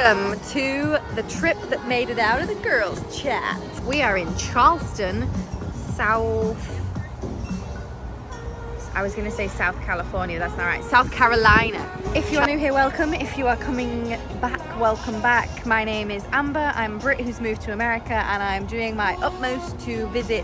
Welcome to the trip that made it out of the girls' chat. We are in Charleston, South California, that's not right, South Carolina. If you are new here, welcome. If you are coming back, welcome back. My name is Amber, I'm a Brit who's moved to America, and I'm doing my utmost to visit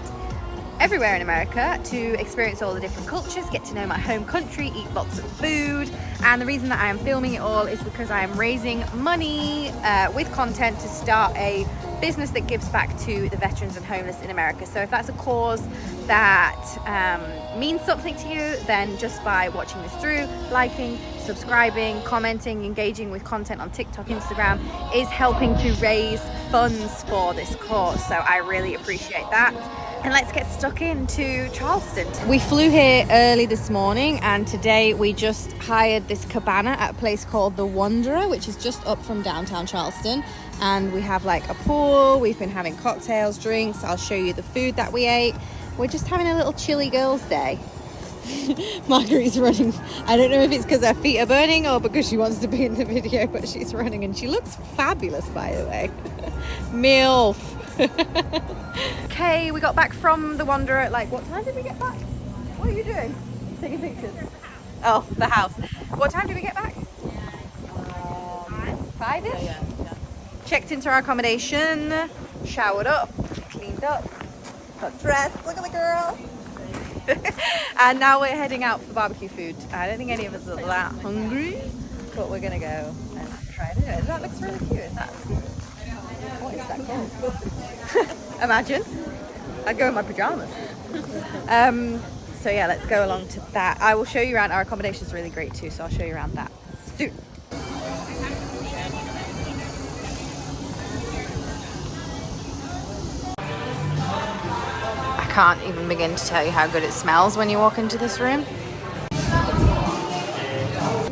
everywhere in America to experience all the different cultures, get to know my home country, eat lots of food. And the reason that I am filming it all is because I am raising money with content to start a business that gives back to the veterans and homeless in America. So if that's a cause that means something to you, then just by watching this through, liking, subscribing, commenting, engaging with content on TikTok, Instagram is helping to raise funds for this cause. So I really appreciate that. And let's get stuck into Charleston. We flew here early this morning, and today we just hired this cabana at a place called The Wanderer, which is just up from downtown Charleston. And we have like a pool, we've been having cocktails, drinks, I'll show you the food that we ate. We're just having a little chilly girls' day. Marguerite's running. I don't know if it's because her feet are burning or because she wants to be in the video, but she's running and she looks fabulous, by the way. MILF. Okay, we got back from The Wanderer at like, what time did we get back? What are you doing? Taking pictures? Oh, the house. What time did we get back? 5-ish? Yeah. Checked into our accommodation, showered up, cleaned up, got dressed, look at the girl. And now we're heading out for barbecue food. I don't think any of us are that hungry, but we're gonna go and try it anyway. That looks really cute. Is that? What is that called? Imagine. I'd go in my pajamas. So yeah, let's go along to that. I will show you around. Our accommodation is really great too, so I'll show you around that soon. I can't even begin to tell you how good it smells when you walk into this room.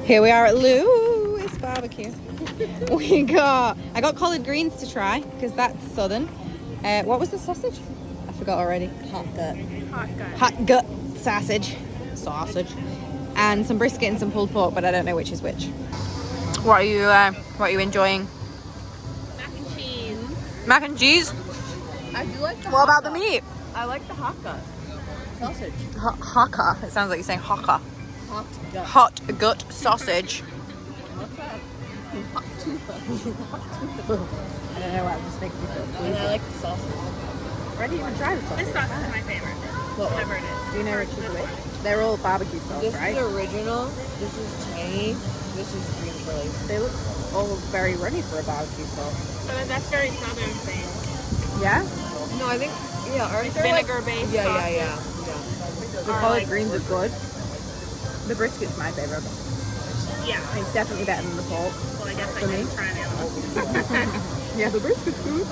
Here we are at Lou's barbecue. I got collard greens to try because that's southern. What was the sausage? I forgot already. Hot gut sausage. And some brisket and some pulled pork, but I don't know which is which. What are you enjoying? Mac and cheese. I do like the What about the meat? I like the hot gut sausage. Haka. It sounds like you're saying haka. Hot gut. Hot gut sausage. What's that? Hot tufa. I don't know why it just makes me feel And I like the sausage. Ready to even try the sausage? This sauce is my favorite. Whatever it is. Do you know which is which? They're all barbecue sauce, This right? is original. This is tangy. This is green chili. They look all very runny for a barbecue sauce. So that's very southern thing. Yeah? No, I think aren't there Vinegar based sauces. Yeah. The collard greens are good. The brisket's my favorite. Yeah. It's definitely better than the pork. Well, I guess I For me? can try the other one. Yeah, the brisket's good.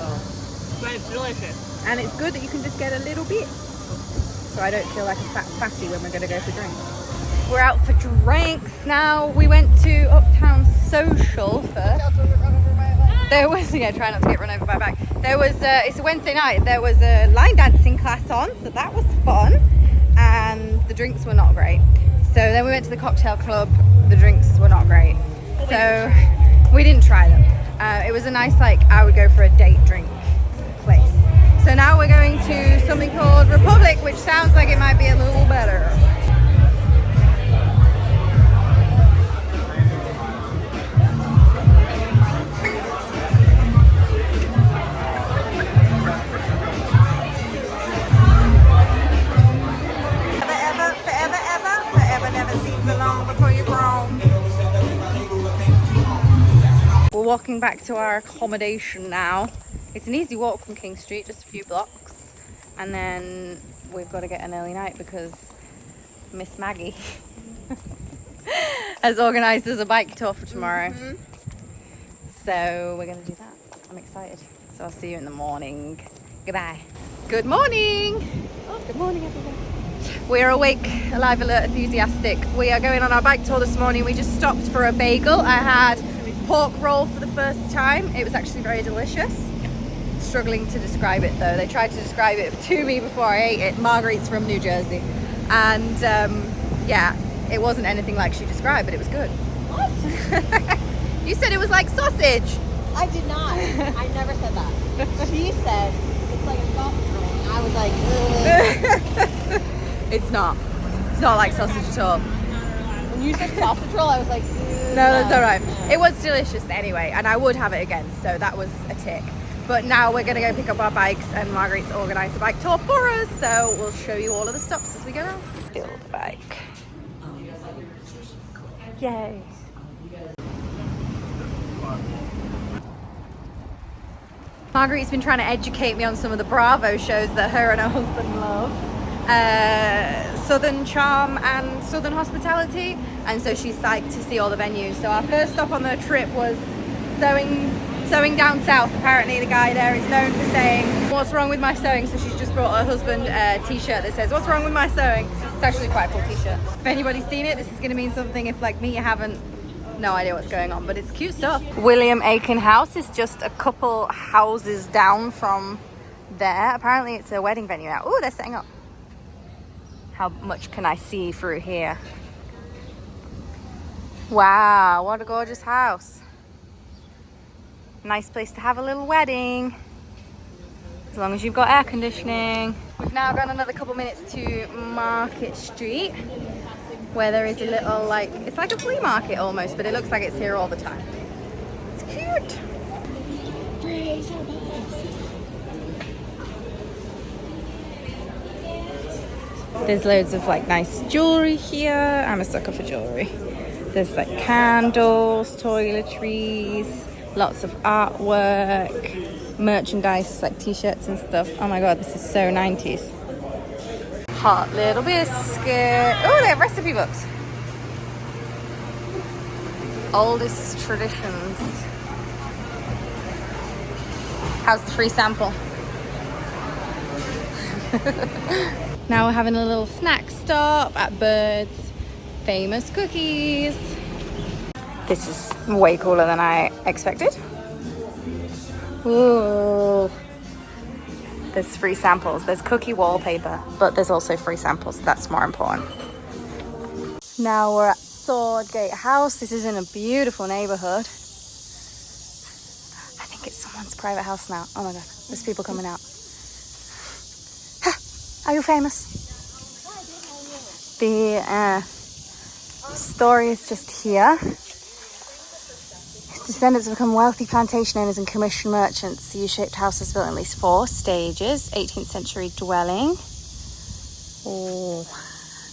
But it's delicious. And it's good that you can just get a little bit. So I don't feel like a fat fatty when we're going to go for drinks. We're out for drinks now. We went to Uptown Social first. There was, try not to get run over by back. There was, it's a Wednesday night, there was a line dancing class on, so that was fun. And the drinks were not great. So then we went to the cocktail club, the drinks were not great. So we didn't try them. It was a nice, I would go for a date drink place. So now we're going to something called Republic, which sounds like it might be a little better. We're walking back to our accommodation now. It's an easy walk from King Street, just a few blocks. And then we've got to get an early night because Miss Maggie has organised us a bike tour for tomorrow. So we're going to do that. I'm excited. So I'll see you in the morning. Goodbye. Good morning. Oh, good morning, everyone. We're awake, alive, alert, enthusiastic. We are going on our bike tour this morning. We just stopped for a bagel. I had pork roll for the first time. It was actually very delicious. Struggling to describe it though. They tried to describe it to me before I ate it. Marguerite's from New Jersey. And yeah, it wasn't anything like she described, but it was good. What? You said it was like sausage. I did not. I never said that. She said it's like a soft roll. And I was like, ugh. It's not. It's not like sausage at all. When you said sausage roll, I was like, ugh, No, that's all right. It was delicious anyway, and I would have it again, so that was a tick. But now we're going to go pick up our bikes, and Margaret's organised a bike tour for us, so we'll show you all of the stops as we go. Build the bike. Yay. Margaret's been trying to educate me on some of the Bravo shows that her and her husband love. Southern Charm and Southern Hospitality, and so she's psyched to see all the venues. So our first stop on the trip was Sewing down south. Apparently the guy there is known for saying, "What's wrong with my sewing?" So she's just brought her husband a t-shirt that says, "What's wrong with my sewing?" It's actually quite a cool t-shirt. If anybody's seen it, this is going to mean something. If like me, you haven't, no idea what's going on, but it's cute stuff. William Aiken House is just a couple houses down from there. Apparently it's a wedding venue now. Oh, they're setting up. How much can I see through here? Wow, what a gorgeous house. Nice place to have a little wedding, as long as you've got air conditioning. We've now gone another couple minutes to Market Street, where there is a little, like, it's like a flea market almost, but it looks like it's here all the time. It's cute. There's loads of like nice jewelry here. I'm a sucker for jewelry. There's like candles, toiletries, lots of artwork, merchandise like t-shirts and stuff. Oh my god, this is so 90s. Hot little biscuit. Oh, they have recipe books. Oldest traditions. How's the free sample? Now we're having a little snack stop at Bird's Famous Cookies. This is way cooler than I expected. Ooh. There's free samples. There's cookie wallpaper, but there's also free samples. That's more important. Now we're at Swordgate House. This is in a beautiful neighborhood. I think it's someone's private house now. Oh my god, there's people coming out. Are you famous? The story is just here. His descendants have become wealthy plantation owners and commission merchants. The U-shaped house was built in at least 4 stages. 18th century dwelling. Oh,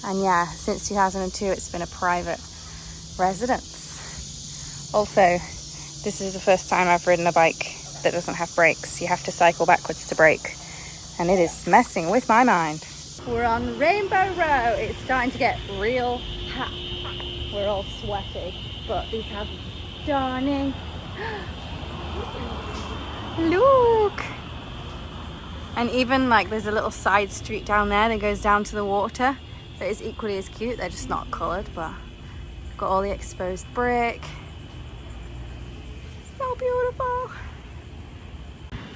and yeah, since 2002 it's been a private residence. Also, this is the first time I've ridden a bike that doesn't have brakes. You have to cycle backwards to brake, and it is messing with my mind. We're on Rainbow Row. It's starting to get real hot. We're all sweaty, but these houses are stunning. Look! And even like there's a little side street down there that goes down to the water that is equally as cute. They're just not coloured, but got all the exposed brick. So beautiful.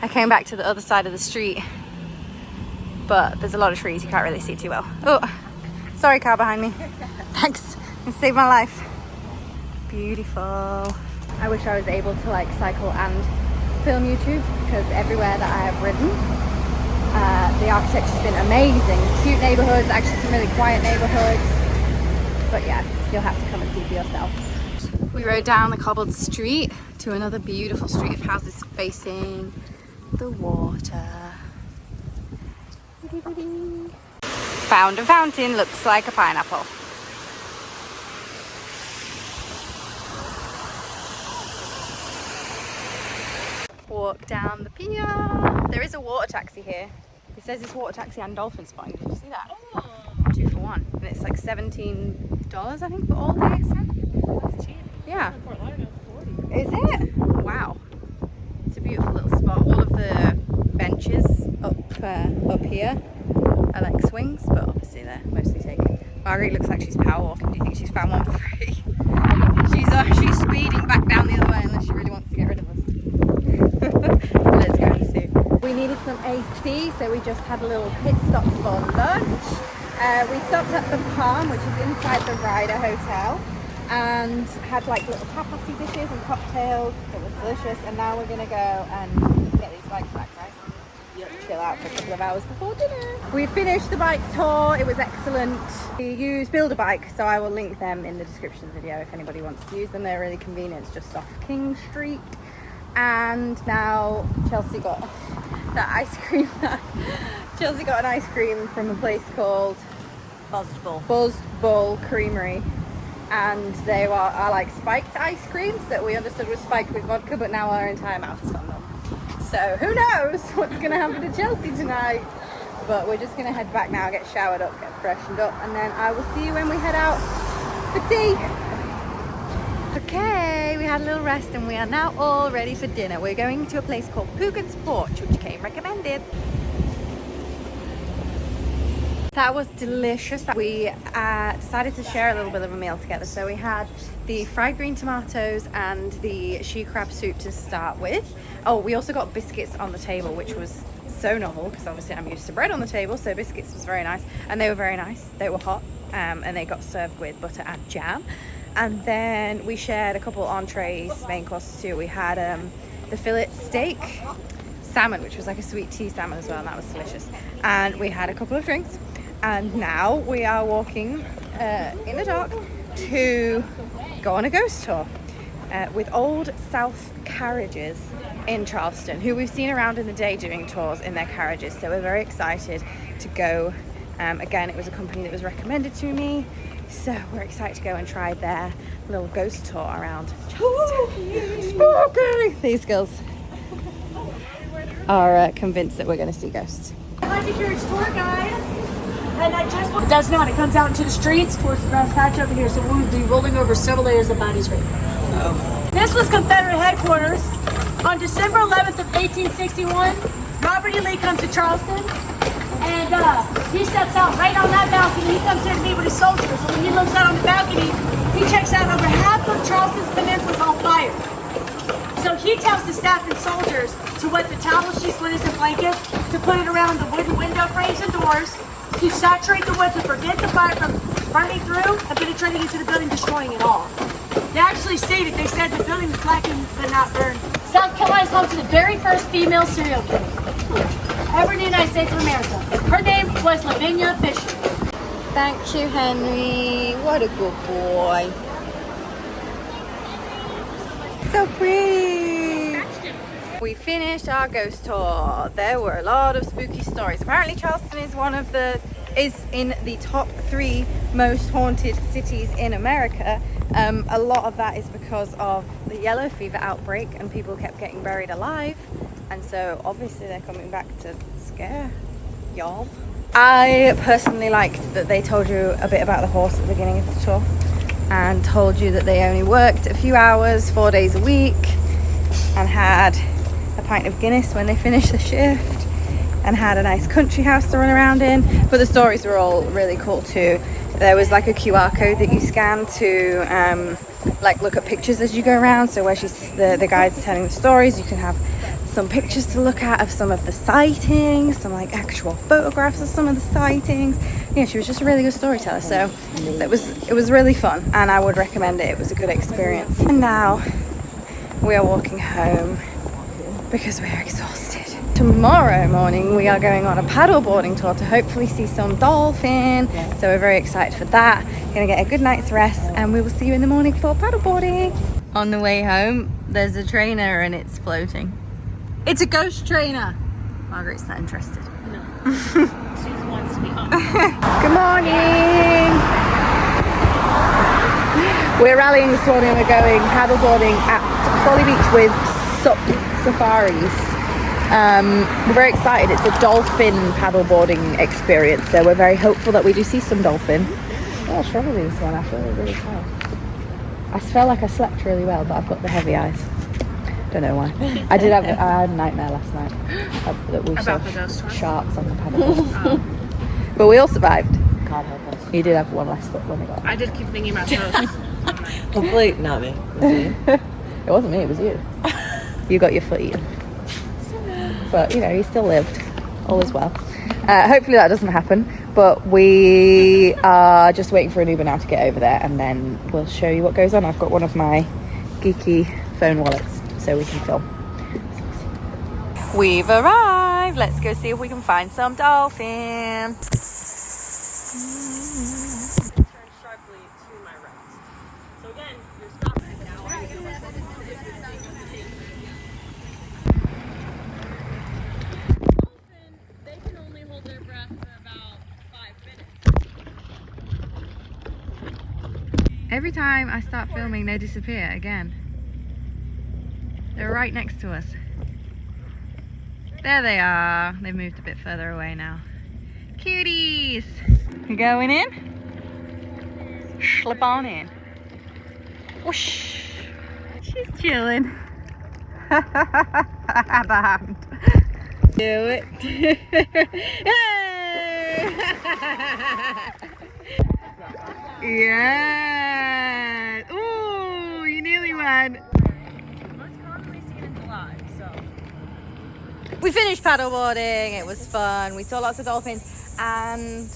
I came back to the other side of the street, but there's a lot of trees, you can't really see too well. Oh, sorry car behind me. Thanks, you saved my life. Beautiful. I wish I was able to like cycle and film YouTube, because everywhere that I have ridden, the architecture's been amazing. Cute neighbourhoods, actually some really quiet neighbourhoods. But yeah, you'll have to come and see for yourself. We rode down the cobbled street to another beautiful street of houses facing the water. Found a fountain, looks like a pineapple. Walk down the pier. There is a water taxi here. It says it's water taxi and dolphin spotting. Did you see that? Oh. 2 for 1. And it's like $17, I think, for all day, it said. That's cheap. Yeah. In Fort Lauderdale, 40. Is it? Wow. It's a beautiful little spot. All of the benches up here are like swings, but obviously they're mostly taken. Margaret looks like she's power walking. Do you think she's found one free? She's speeding back down the other way unless she really wants to get rid of us. Let's go and see. We needed some AC, so we just had a little pit stop for lunch. We stopped at the Palm, which is inside the Ryder Hotel. and had like little tapasy dishes and cocktails. It was delicious. And now we're gonna go and get these bikes back, right? Yep. Chill out for a couple of hours before dinner. We finished the bike tour. It was excellent. We use Build a Bike, so I will link them in the description video if anybody wants to use them. They're really convenient. It's just off King Street. And now Chelsea got that ice cream. Chelsea got an ice cream from a place called Buzzed Bull Creamery. And they are like spiked ice creams that we understood was spiked with vodka, but now our entire mouth is on them. So who knows what's going to happen to Chelsea tonight. But we're just going to head back now, get showered up, get freshened up, and then I will see you when we head out for tea. Okay, we had a little rest and we are now all ready for dinner. We're going to a place called Pugin's Porch, which came recommended. That was delicious. We decided to share a little bit of a meal together. So we had the fried green tomatoes and the she crab soup to start with. Oh, we also got biscuits on the table, which was so novel because obviously I'm used to bread on the table. So biscuits was very nice, and they were very nice. They were hot, and they got served with butter and jam. And then we shared a couple entrees, main courses too. We had the fillet steak salmon, which was like a sweet tea salmon as well, and that was delicious. And we had a couple of drinks. And now we are walking in the dark to go on a ghost tour with Old South Carriages in Charleston, who we've seen around in the day doing tours in their carriages. So we're very excited to go. Again, it was a company that was recommended to me. So we're excited to go and try their little ghost tour around Charleston. Spooky! These girls are convinced that we're going to see ghosts. I'm the carriage tour guide. And it does not. It comes out into the streets towards the grass patch over here, so we'll be rolling over several layers of bodies right now. This was Confederate headquarters. On December 11th of 1861, Robert E. Lee comes to Charleston, and he steps out right on that balcony. He comes here to meet with his soldiers, and when he looks out on the balcony, he checks out over half of Charleston's peninsula is on fire. So he tells the staff and soldiers to wet the towel sheets, linens, and blankets, to put it around the wooden window frames and doors, to saturate the wood to prevent the fire from burning through and penetrating into the building, destroying it all. They actually stated, they said the building was blackened but not burned. South Carolina is home to the very first female serial killer ever in the United States of America. Her name was Lavinia Fisher. Thank you, Henry. What a good boy. So pretty. We finished our ghost tour. There were a lot of spooky stories. Apparently Charleston is in the top 3 most haunted cities in America. A lot of that is because of the yellow fever outbreak and people kept getting buried alive. And so obviously they're coming back to scare y'all. I personally liked that they told you a bit about the horse at the beginning of the tour and told you that they only worked a few hours, 4 days a week, and had a pint of Guinness when they finished the shift and had a nice country house to run around in. But the stories were all really cool too. There was like a QR code that you scan to like look at pictures as you go around. So where the guide's telling the stories, you can have some pictures to look at of some of the sightings, some like actual photographs of some of the sightings. Yeah, she was just a really good storyteller. So it was really fun and I would recommend it. It was a good experience. And now we are walking home because we are exhausted. Tomorrow morning we are going on a paddleboarding tour to hopefully see some dolphin. So we're very excited for that. Gonna get a good night's rest and we will see you in the morning for paddleboarding. On the way home there's a trainer and it's floating. It's a ghost trainer. Margaret's not interested. No. She just wants to be home. Good morning. We're rallying this morning. We're going paddleboarding at Folly Beach with Safaris. We're very excited. It's a dolphin paddleboarding experience, so we're very hopeful that we do see some dolphin. Oh, I'll struggle with this one. I feel really tired. I felt like I slept really well, but I've got the heavy eyes. Don't know why. I had a nightmare last night that we saw sharks on the paddleboard. But we all survived. God help us. You did have one last foot when we got. I did keep thinking about those. Hopefully not me. It wasn't me, it was you. You got your foot eaten. But you know, you still lived. All is well. Hopefully that doesn't happen. but we are just waiting for an Uber now to get over there, and then we'll show you what goes on. I've got one of my geeky phone wallets so we can film. We've arrived. Let's go see if we can find some dolphins. Turn sharply to my right. So again, you're stopping now. They can only hold their breath for about 5 minutes. Every time I start filming, they disappear again. They're right next to us. There they are. They've moved a bit further away now. Cuties! You going in? Slip on in. Whoosh! She's chilling. The hand. Do it. Yay! Yeah! Ooh, you nearly won. Most commonly seen in July, so. We finished paddleboarding. It was fun. We saw lots of dolphins and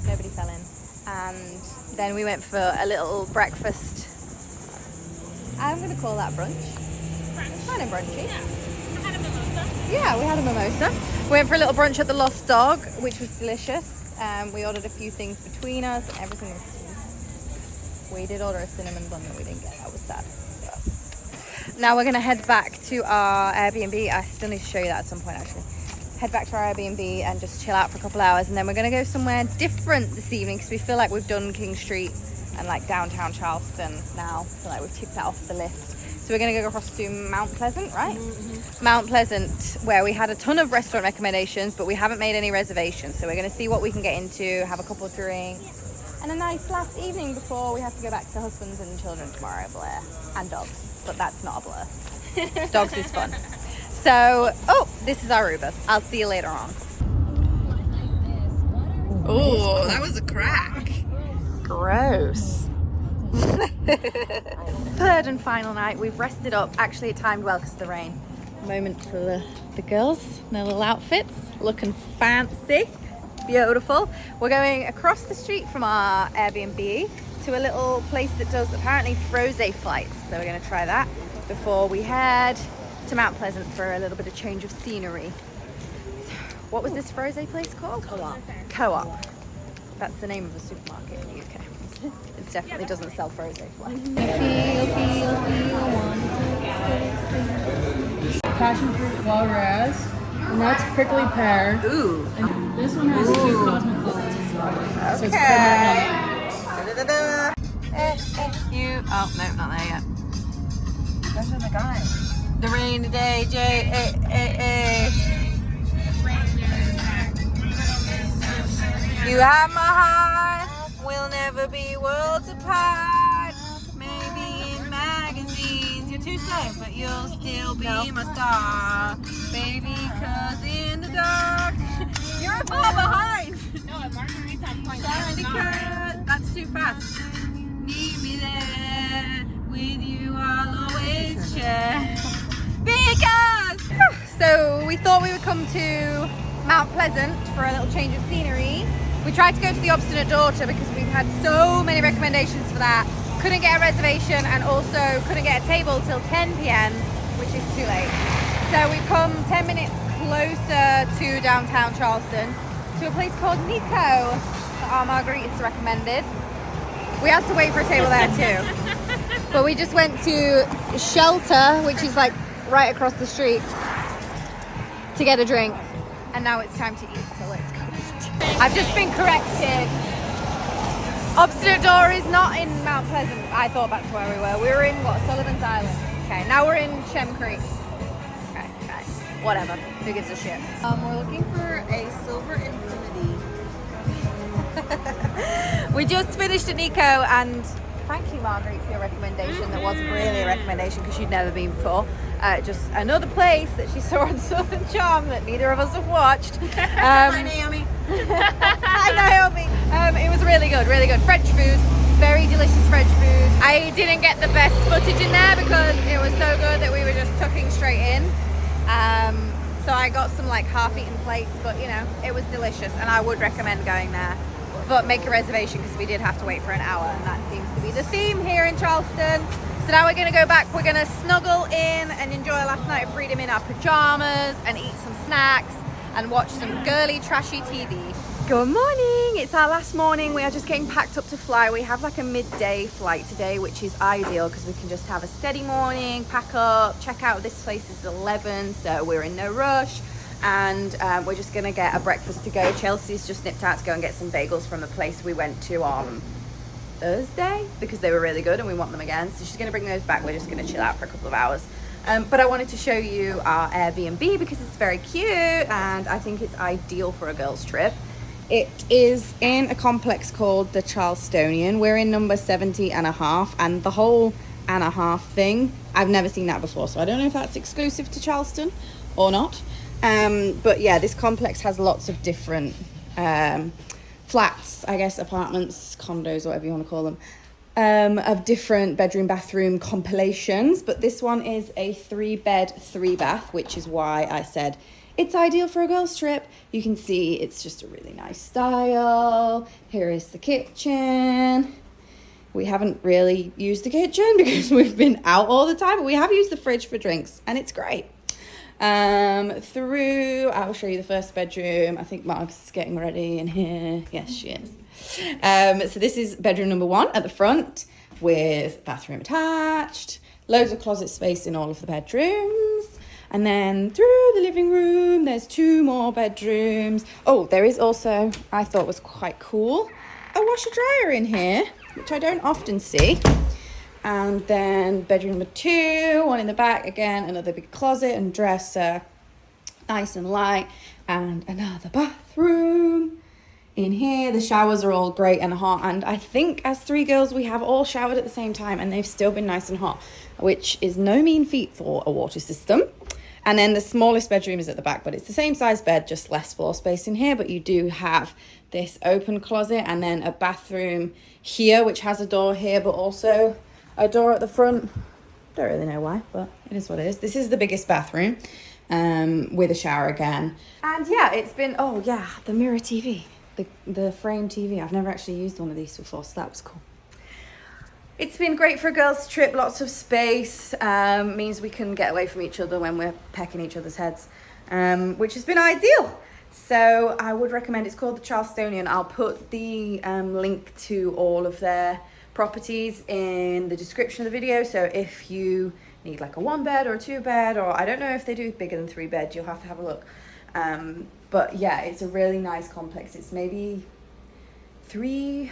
nobody fell in. And then we went for a little breakfast. I'm going to call that brunch. Kind of brunchy. Yeah, we had a mimosa. We went for a little brunch at the Lost Dog, which was delicious. We ordered a few things between us and everything was sweet. We did order a cinnamon bun that we didn't get. That was sad. But now we're going to head back to our Airbnb. I still need to show you that at some point actually. Head back to our Airbnb and just chill out for a couple hours, and then we're going to go somewhere different this evening because we feel like we've done King Street and like downtown Charleston now. I feel like we've ticked that off the list. So we're going to go across to Mount Pleasant, right? Mm-hmm. Mount Pleasant, where we had a ton of restaurant recommendations, but we haven't made any reservations. So we're going to see what we can get into, have a couple of drinks, and a nice last evening before we have to go back to husbands and children tomorrow, Blair, and dogs. But that's not a blur. Dogs is fun. So, oh, this is our Uber. I'll see you later on. Oh, that was a crack. Gross. Third and final night. We've rested up. Actually, it timed well because of the rain. Moment for the girls in their little outfits. Looking fancy. Beautiful. We're going across the street from our Airbnb to a little place that does apparently frosé flights. So we're going to try that before we head to Mount Pleasant for a little bit of change of scenery. So, what was this frosé place called? Co-op. Co-op. That's the name of a supermarket in the UK. It definitely doesn't sell frosé flights. Passion fruit walrus, and that's prickly pear. Ooh. And this one has 2 cosmopolitans as well. So it's You. Oh no, not there yet. Those are the guys. The rainy day, You have my heart, we'll never be worlds apart. Maybe in magazines, you're too slow, but you'll still be my star. Baby, cause in the dark, you're far behind. No, at Margarita Point. That's too fast. Meet me there, with you I'll always share. Because! So we thought we would come to Mount Pleasant for a little change of scenery. We tried to go to the Obstinate Daughter because we've had so many recommendations for that. Couldn't get a reservation and also couldn't get a table till 10 p.m, which is too late. So we've come 10 minutes closer to downtown Charleston to a place called Nico that our margaritas recommended. We had to wait for a table there too. But we just went to Shelter, which is like right across the street, to get a drink. And now it's time to eat, so let's go eat. I've just been corrected. Obstinate Door is not in Mount Pleasant. I thought that's where we were. We were in what? Sullivan's Island. Okay, now we're in Shem Creek. Okay, whatever. Who gives a shit? We're looking for a silver infinity. We just finished at Nico, and thank you, Marguerite, for your recommendation. That wasn't really a recommendation because you'd never been before. Just another place that she saw on Southern Charm that neither of us have watched. Hi, Naomi. Hi, Naomi. It was really good, really good. French food, very delicious French food. I didn't get the best footage in there because it was so good that we were just tucking straight in. So I got some like half-eaten plates, but you know, it was delicious and I would recommend going there. But make a reservation because we did have to wait for an hour, and that seems to be the theme here in Charleston. So now we're going to go back, we're going to snuggle in and enjoy our last night of freedom in our pajamas and eat some snacks and watch some girly trashy TV. Good morning, it's our last morning. We are just getting packed up to fly. We have like a midday flight today, which is ideal because we can just have a steady morning, pack up, check out. This place is 11, so we're in no rush. And we're just gonna get a breakfast to go. Chelsea's just nipped out to go and get some bagels from the place we went to on Thursday because they were really good and we want them again. So she's gonna bring those back. We're just gonna chill out for a couple of hours. But I wanted to show you our Airbnb because it's very cute and I think it's ideal for a girls' trip. It is in a complex called the Charlestonian. We're in number 70 and a half, and the whole and a half thing, I've never seen that before. So I don't know if that's exclusive to Charleston or not. But yeah, this complex has lots of different flats, I guess, apartments, condos, whatever you want to call them, of different bedroom, bathroom compilations. But this one is a 3-bed, 3-bath, which is why I said it's ideal for a girls' trip. You can see it's just a really nice style. Here is the kitchen. We haven't really used the kitchen because we've been out all the time, but we have used the fridge for drinks and it's great. I'll show you the first bedroom. I think Mark's getting ready in here. Yes, she is. So this is bedroom number 1 at the front with bathroom attached, loads of closet space in all of the bedrooms. And then through the living room, there's 2 more bedrooms. Oh, there is also, I thought was quite cool, a washer dryer in here, which I don't often see. And then bedroom number 2, one in the back, again, another big closet and dresser, nice and light, and another bathroom in here. The showers are all great and hot, and I think as 3 girls, we have all showered at the same time, and they've still been nice and hot, which is no mean feat for a water system. And then the smallest bedroom is at the back, but it's the same size bed, just less floor space in here, but you do have this open closet and then a bathroom here, which has a door here, but also a door at the front. Don't really know why, but it is what it is. This is the biggest bathroom with a shower again. And yeah, it's been, oh yeah, the mirror TV, the frame TV. I've never actually used one of these before, so that was cool. It's been great for a girls' trip, lots of space, means we can get away from each other when we're pecking each other's heads, which has been ideal. So I would recommend, it's called the Charlestonian. I'll put the link to all of their properties in the description of the video. So if you need like a 1-bed or a 2-bed, or I don't know if they do bigger than 3 beds, you'll have to have a look. But yeah, it's a really nice complex. It's maybe 3-4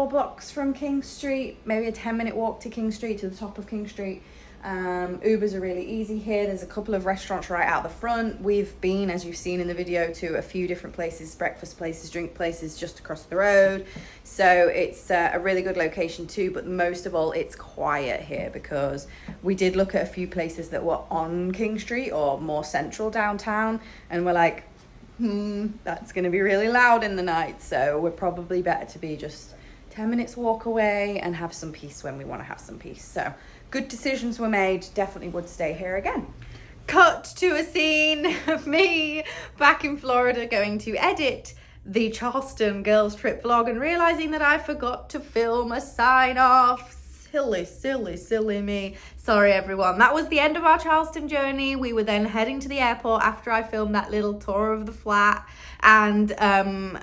blocks from King Street, maybe a 10-minute walk to King Street, to the top of King Street. Ubers are really easy here. There's a couple of restaurants right out the front. We've been, as you've seen in the video, to a few different places, breakfast places, drink places just across the road. So it's a really good location too, but most of all, it's quiet here because we did look at a few places that were on King Street or more central downtown, and we're like, that's going to be really loud in the night. So we're probably better to be just 10 minutes walk away and have some peace when we want to have some peace. So good decisions were made. Definitely would stay here again. Cut to a scene of me back in Florida going to edit the Charleston girls trip vlog and realizing that I forgot to film a sign off. Silly me. Sorry everyone. That was the end of our Charleston journey. We were then heading to the airport after I filmed that little tour of the flat, and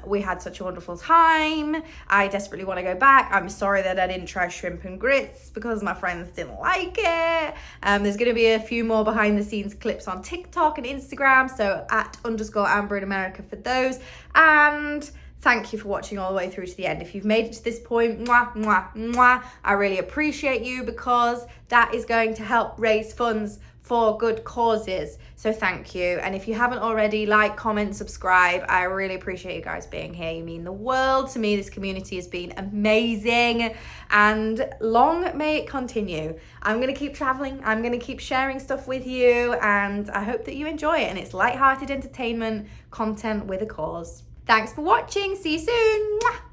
we had such a wonderful time. I desperately want to go back. I'm sorry that I didn't try shrimp and grits because my friends didn't like it. There's going to be a few more behind the scenes clips on TikTok and Instagram, so @_Amber in America for those. And thank you for watching all the way through to the end. If you've made it to this point, mwah, mwah, mwah, I really appreciate you because that is going to help raise funds for good causes. So thank you. And if you haven't already, like, comment, subscribe. I really appreciate you guys being here. You mean the world to me. This community has been amazing and long may it continue. I'm going to keep traveling. I'm going to keep sharing stuff with you, and I hope that you enjoy it. And it's lighthearted entertainment content with a cause. Thanks for watching. See you soon. Mwah.